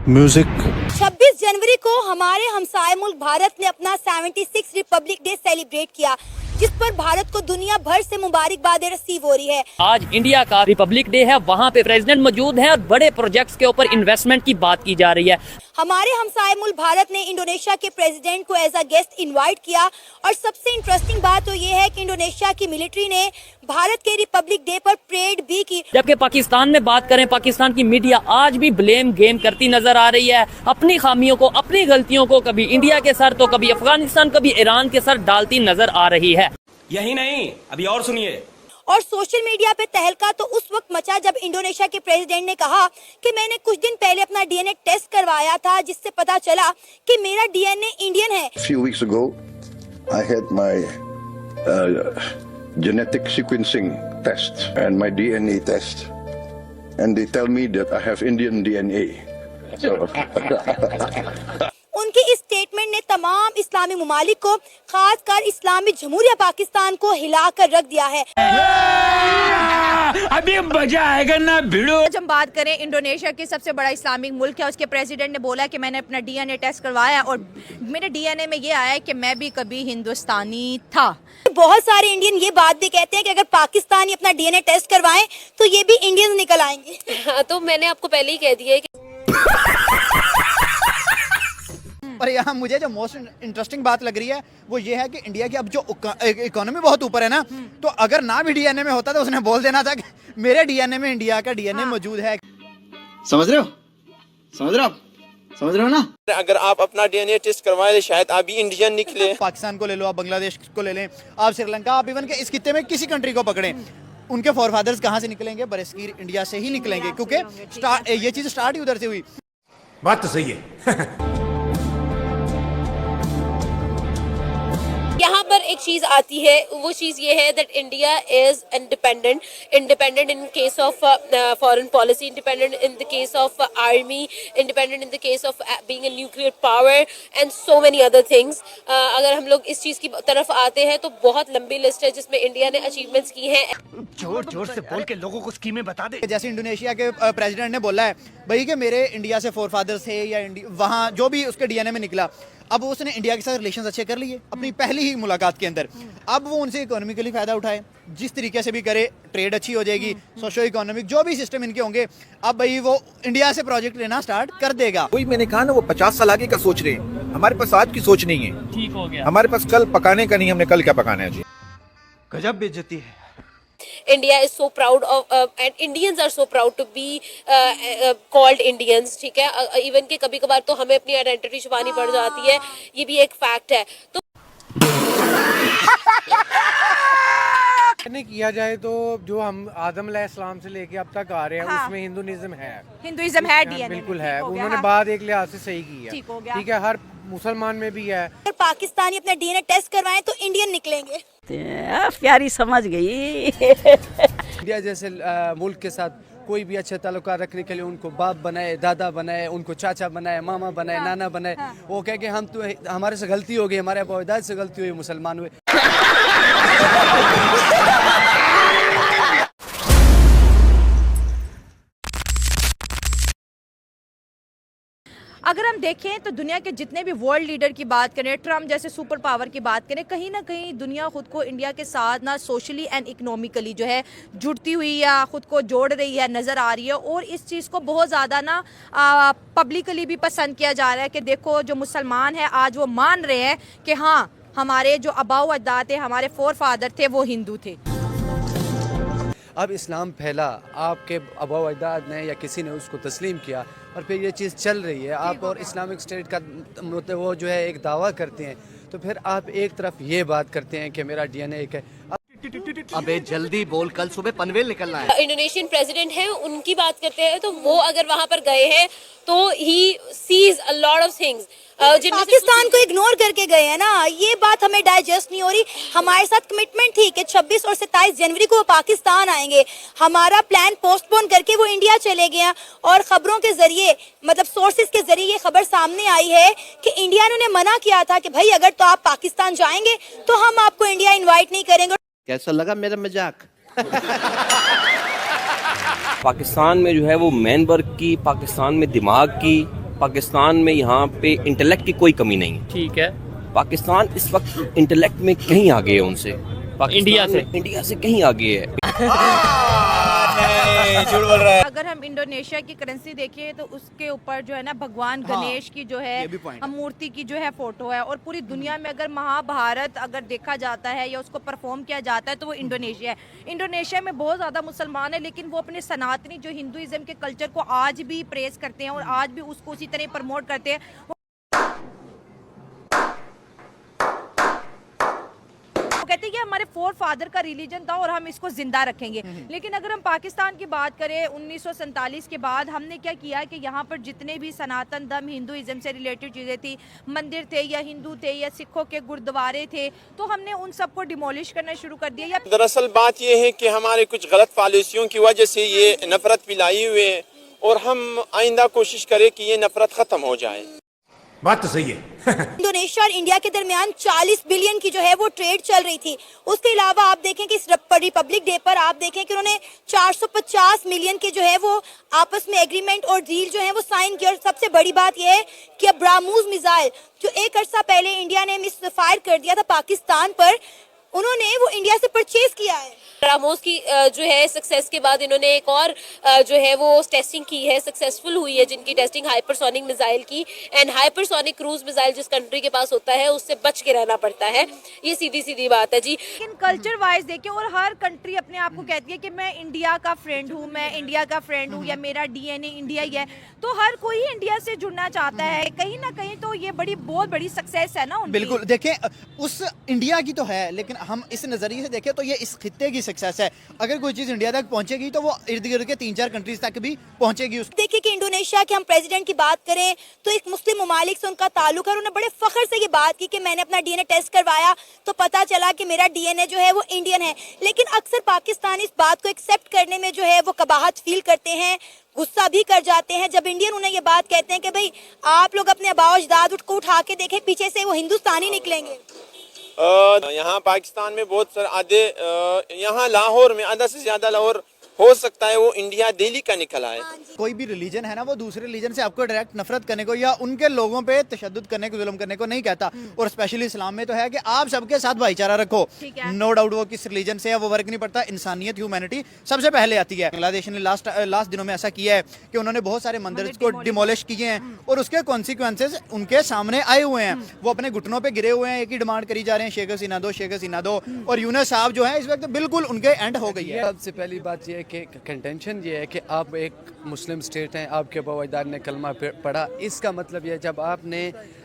Music. 26 जनवरी को हमारे हमसाए मुल्क भारत ने अपना 76 रिपब्लिक डे सेलिब्रेट किया, जिस पर भारत को दुनिया भर से मुबारकबादें रिसीव हो रही है। आज इंडिया का रिपब्लिक डे है, वहाँ पे प्रेसिडेंट मौजूद हैं और बड़े प्रोजेक्ट्स के ऊपर इन्वेस्टमेंट की बात की जा रही है। हमारे हमसाए मुल्क भारत ने इंडोनेशिया के प्रेसिडेंट को एज अ गेस्ट इनवाइट किया और सबसे इंटरेस्टिंग बात तो ये है कि इंडोनेशिया की मिलिट्री ने भारत के रिपब्लिक डे पर परेड भी की। जबकि पाकिस्तान में बात करें, पाकिस्तान की मीडिया आज भी ब्लेम गेम करती नजर आ रही है, अपनी खामियों को, अपनी गलतियों को कभी इंडिया के सर तो कभी अफगानिस्तान, कभी ईरान के सर डालती नजर आ रही है। यही नहीं, अभी और सुनिए। और सोशल मीडिया पे तहलका तो उस वक्त मचा जब इंडोनेशिया के प्रेसिडेंट ने कहा कि मैंने कुछ दिन पहले अपना डीएनए टेस्ट करवाया था, जिससे पता चला कि मेरा डीएनए इंडियन है। few weeks ago, I had my genetic sequencing test and my DNA test, and they tell me that I have Indian DNA. उनकी इस स्टेटमेंट ने तमाम इस्लामी ममालिक को, खासकर इस्लामी जमहूरिया पाकिस्तान को हिलाकर रख दिया है। अभी मजा आएगा ना भिड़ो। आज हम बात करें, इंडोनेशिया के सबसे बड़ा इस्लामिक मुल्क है, उसके प्रेसिडेंट ने बोला कि मैंने अपना डीएनए टेस्ट करवाया और मेरे डीएनए में ये आया है कि मैं भी कभी हिंदुस्तानी था। बहुत सारे इंडियन ये बात भी कहते हैं कि अगर पाकिस्तानी अपना डीएनए टेस्ट करवाएं तो ये भी इंडियन निकल आएंगे। हाँ, तो मैंने आपको पहले ही कह दिया है कि पर यहाँ मुझे जो मोस्ट इंटरेस्टिंग बात लग रही है वो ये है कि इंडिया की अब जो इकोनॉमी बहुत ऊपर है ना, तो अगर ना भी डीएनए में होता तो उसने बोल देना था कि मेरे डीएनए में इंडिया का डीएनए मौजूद है। समझ रहे हो? समझ रहे हो आप? समझ रहे हो ना? अगर आप अपना डीएनए टेस्ट करवाए तो शायद आप भी इंडियन निकले। पाकिस्तान को ले लो, आप बांग्लादेश को ले लें, आप श्रीलंका, आप इवन के इस खित्ते में किसी कंट्री को पकड़ें, उनके फोरफादर्स कहाँ से निकलेंगे? बरसगीर इंडिया से ही निकलेंगे, क्योंकि ये चीज स्टार्ट ही उधर से हुई। बात तो सही है। यहाँ पर एक चीज आती है, वो चीज ये है that India is independent in case of foreign policy, independent in the case of army, independent in the case of being a nuclear power and so many other things. अगर हम लोग इस चीज की तरफ आते हैं तो बहुत लंबी लिस्ट है जिसमें इंडिया ने अचीवमेंट्स की हैं। जोर जोर से बोल के लोगों को स्कीमें बता दे। जैसे इंडोनेशिया के प्रेसिडेंट ने बोला है भाई कि मेरे इंडिया से फोरफादर्स थे या वहाँ जो भी उसके डीएनए में निकला, अब उसने इंडिया के साथ रिलेशंस अच्छे कर लिए अपनी पहली ही मुलाकात के अंदर। अब वो उनसे इकोनॉमिकली फायदा उठाए, जिस तरीके से भी करे, ट्रेड अच्छी हो जाएगी, सोशो इकोनॉमिक जो भी सिस्टम इनके होंगे, अब भाई वो इंडिया से प्रोजेक्ट लेना स्टार्ट कर देगा। वही मैंने कहा ना, वो 50 साल आगे का सोच रहे हैं, हमारे पास आज की सोच नहीं है। ठीक हो गया। हमारे पास कल पकाने का नहीं, हमने कल क्या पकाना है जी। गजब बेइज्जती है। India is so proud of and Indians are so proud to be called Indians, ठीक है। इवन के कभी कभार तो हमें अपनी आइडेंटिटी छुपानी पड़ जाती है, ये भी एक फैक्ट है। तो किया जाए तो जो हम आदम अलैहिस्सलाम से लेके अब तक आ रहे हैं, उसमें हिंदुइज्म है डीएनए बिल्कुल है। उन्होंने बात एक लिहाज से सही की है, ठीक है, हर मुसलमान में भी है। अगर पाकिस्तानी अपना डीएनए टेस्ट करवाएं तो इंडियन निकलेंगे। प्यारी समझ गई। इंडिया जैसे मुल्क के साथ कोई भी अच्छे ताल्लुक रखने के लिए उनको बाप बनाए, दादा बनाए, उनको चाचा बनाए, मामा बनाए, नाना बनाए। वो कह के हम तो हमारे से गलती हो गई, हमारे अबूदाद से गलती हुई, मुसलमान हुए। अगर हम देखें तो दुनिया के जितने भी वर्ल्ड लीडर की बात करें, ट्रम्प जैसे सुपर पावर की बात करें, कहीं ना कहीं दुनिया खुद को इंडिया के साथ ना सोशली एंड इकोनॉमिकली जो है जुड़ती हुई या खुद को जोड़ रही है, नज़र आ रही है। और इस चीज़ को बहुत ज़्यादा ना पब्लिकली भी पसंद किया जा रहा है कि देखो जो मुसलमान हैं आज वो मान रहे हैं कि हाँ हमारे जो आबाओ अजदाद थे, हमारे फोर फादर थे, वो हिंदू थे। अब इस्लाम फैला, आपके आबाओ अजदाद ने या किसी ने उसको तस्लीम किया और फिर ये चीज़ चल रही है। आप और इस्लामिक स्टेट का वो जो है एक दावा करते हैं, तो फिर आप एक तरफ ये बात करते हैं कि मेरा डीएनए एक है। अबे जल्दी बोल, कल सुबह पनवेल निकलना है। इंडोनेशियन प्रेसिडेंट है, उनकी बात करते हैं तो वो अगर वहाँ पर गए हैं तो he sees a lot of things. Pakistan को इग्नोर करके गए हैं ना, ये बात हमें डाइजेस्ट नहीं हो रही। हमारे साथ कमिटमेंट थी कि 26 और 27 जनवरी को वो पाकिस्तान आएंगे, हमारा प्लान पोस्टपोन करके वो इंडिया चले गए। और खबरों के जरिए, मतलब सोर्सेज के जरिए ये खबर सामने आई है कि इंडिया ने उन्हें मना किया था कि भाई अगर तो आप पाकिस्तान जाएंगे तो हम आपको इंडिया इन्वाइट नहीं करेंगे। कैसा लगा मेरा मजाक? पाकिस्तान में जो है वो मैन वर्क की, पाकिस्तान में दिमाग की पाकिस्तान में यहाँ पे इंटेलेक्ट की कोई कमी नहीं है। ठीक है, पाकिस्तान इस वक्त इंटेलेक्ट में कहीं आगे है उनसे, इंडिया से कहीं आगे है। अगर हम इंडोनेशिया की करेंसी देखें तो उसके ऊपर जो है ना भगवान गणेश की जो है मूर्ति की जो है फोटो है। और पूरी दुनिया में अगर महाभारत अगर देखा जाता है या उसको परफॉर्म किया जाता है तो वो इंडोनेशिया है। इंडोनेशिया में बहुत ज़्यादा मुसलमान है, लेकिन वो अपने सनातनी जो हिंदुइज्म के कल्चर को आज भी प्रेस करते हैं और आज भी उसको उसी तरह प्रमोट करते हैं। कहते हैं कि हमारे फोर फादर का रिलीजन था और हम इसको जिंदा रखेंगे। लेकिन अगर हम पाकिस्तान की बात करें 1947 के बाद हमने क्या किया कि यहाँ पर जितने भी सनातन धर्म हिंदुइज्म से रिलेटेड चीज़ें थी, मंदिर थे या हिंदू थे या सिखों के गुरुद्वारे थे, तो हमने उन सबको डिमोलिश करना शुरू कर दिया। या दरअसल बात यह है कि हमारे कुछ गलत पॉलिसियों की वजह से ये नफरत फैलाई हुए है और हम आइंदा कोशिश करें कि ये नफरत खत्म हो जाए। बात तो सही है। इंडोनेशिया और इंडिया के दरमियान 40 बिलियन की जो है वो ट्रेड चल रही थी। उसके अलावा आप देखें कि इस रिपब्लिक डे पर आप देखें कि उन्होंने 450 मिलियन के जो है वो आपस में एग्रीमेंट और डील जो है वो साइन किया। और सबसे बड़ी बात यह है कि अब ब्राह्मोस मिसाइल जो एक अर्सा पहले इंडिया ने मिस फायर कर दिया था पाकिस्तान पर, उन्होंने वो इंडिया से परचेज किया है। ब्राह्मोस की जो है सक्सेस के बाद इन्होंने एक और जो है वो टेस्टिंग की है, सक्सेसफुल हुई है जिनकी टेस्टिंग हाइपरसोनिक मिसाइल की। एंड हाइपरसोनिक क्रूज मिसाइल जिस कंट्री के पास होता है उससे बच के रहना पड़ता है, ये सीधी सीधी बात है जी। लेकिन कल्चर वाइज देखें और हर कंट्री अपने आप को कहती है कि मैं इंडिया का फ्रेंड हूँ, मैं इंडिया का फ्रेंड हूँ या मेरा डीएनए इंडिया ही है, तो हर कोई इंडिया से जुड़ना चाहता है। कहीं ना कहीं तो ये बहुत बड़ी सक्सेस है ना उनकी। बिल्कुल, देखें उस इंडिया की तो है, लेकिन हम इस नजरिए से देखें तो ये इस खित्ते की सक्सेस है। अगर कोई चीज इंडिया तक पहुंचेगी तो वो इर्द गिर्द के 3-4 कंट्रीज तक भी पहुंचेगी। देखिए कि इंडोनेशिया के हम प्रेसिडेंट की बात करें तो एक मुस्लिम ममालिक से उनका ताल्लुक है। उन्होंने बड़े फख्र से ये बात की कि मैंने अपना डीएनए टेस्ट करवाया तो पता चला कि मेरा डीएनए जो है वो इंडियन है। लेकिन अक्सर पाकिस्तानी इस बात को एक्सेप्ट करने में जो है वो कबाहत फील करते हैं, गुस्सा भी कर जाते हैं जब इंडियन उन्हें ये बात कहते हैं कि भाई आप लोग अपने आबाओ अजदाद को उठा के देखें, पीछे से वो हिंदुस्तानी निकलेंगे। यहाँ पाकिस्तान में बहुत सारे आधे, यहाँ लाहौर में आधा से ज्यादा लाहौर हो सकता है वो इंडिया दिल्ली का निकला है। कोई भी रिलीजन है ना वो दूसरे रिलीजन से आपको डायरेक्ट नफरत करने को या उनके लोगों पे तशद्दुद करने को, जुल्म करने को नहीं कहता। और स्पेशली इस्लाम में तो है कि आप सबके साथ भाईचारा रखो। नो डाउट वो किस रिलीजन से है वो वर्क नहीं पड़ता, इंसानियत ह्यूमैनिटी सबसे पहले आती है। बांग्लादेश ने लास्ट दिनों में ऐसा किया है कि उन्होंने बहुत सारे मंदिर को डिमोलिश किए हैं और उसके कॉन्सिक्वेंसेज उनके सामने आए हुए हैं। वो अपने घुटनों पर गिरे हुए हैं, एक ही डिमांड करी जा रहे हैं, शेख हसीना दो, शेख हसीना दो। और यूनुस साहब जो है इस वक्त बिल्कुल उनके एंड हो गई है। सबसे पहली बात यह है कि कंटेंशन ये है कि आप एक मुस्लिम स्टेट हैं, आपके बाप-दादा ने कलमा पढ़ा, इसका मतलब यह जब आपने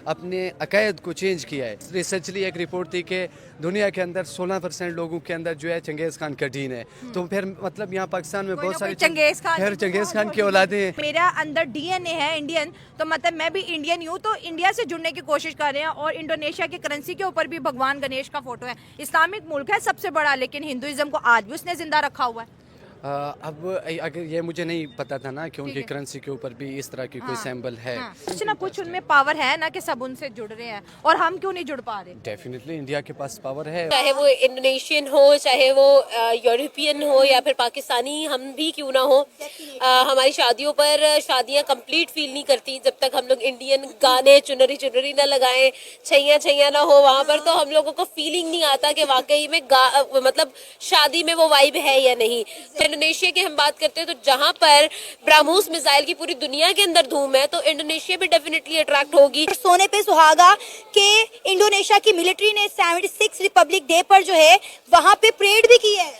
अपने अकायद को चेंज किया है। रिसर्चली एक रिपोर्ट थी कि दुनिया के अंदर 16% लोगों के अंदर जो है चंगेज़ खान का जीन है, तो फिर मतलब यहाँ पाकिस्तान में बहुत सारे चंगेज़ खान की औलादे हैं। मेरा अंदर डीएनए है इंडियन, तो मतलब मैं भी इंडियन ही हूँ, तो इंडिया से जुड़ने की कोशिश कर रहे हैं। और इंडोनेशिया की करेंसी के ऊपर भी भगवान गणेश का फोटो है। इस्लामिक मुल्क है सबसे बड़ा, लेकिन हिंदुइज्म को आज भी उसने जिंदा रखा हुआ है। अब अगर ये मुझे नहीं पता था ना कि उनकी करेंसी के ऊपर भी इस तरह की कोई सिंबल है। कुछ ना कुछ उनमें पावर है ना कि सब उनसे जुड़ रहे हैं, और हम क्यों नहीं जुड़ पा रहे? डेफिनेटली इंडिया के पास पावर है, चाहे वो इंडोनेशियन हो, चाहे वो यूरोपियन हो या फिर पाकिस्तानी हम भी क्यों ना हो। हमारी शादियों पर शादियां कंप्लीट फील नहीं करती जब तक हम लोग इंडियन गाने चुनरी ना लगाएं, छैया ना हो वहाँ पर, तो हम लोगों को फीलिंग नहीं आता कि वाकई में मतलब शादी में वो वाइब है या नहीं। इंडोनेशिया की हम बात करते हैं तो जहां पर ब्राह्मोस मिसाइल की पूरी दुनिया के अंदर धूम है, तो इंडोनेशिया भी डेफिनेटली अट्रैक्ट होगी। सोने पे सुहागा कि इंडोनेशिया की मिलिट्री ने 76 रिपब्लिक डे पर जो है वहां पे परेड भी की है।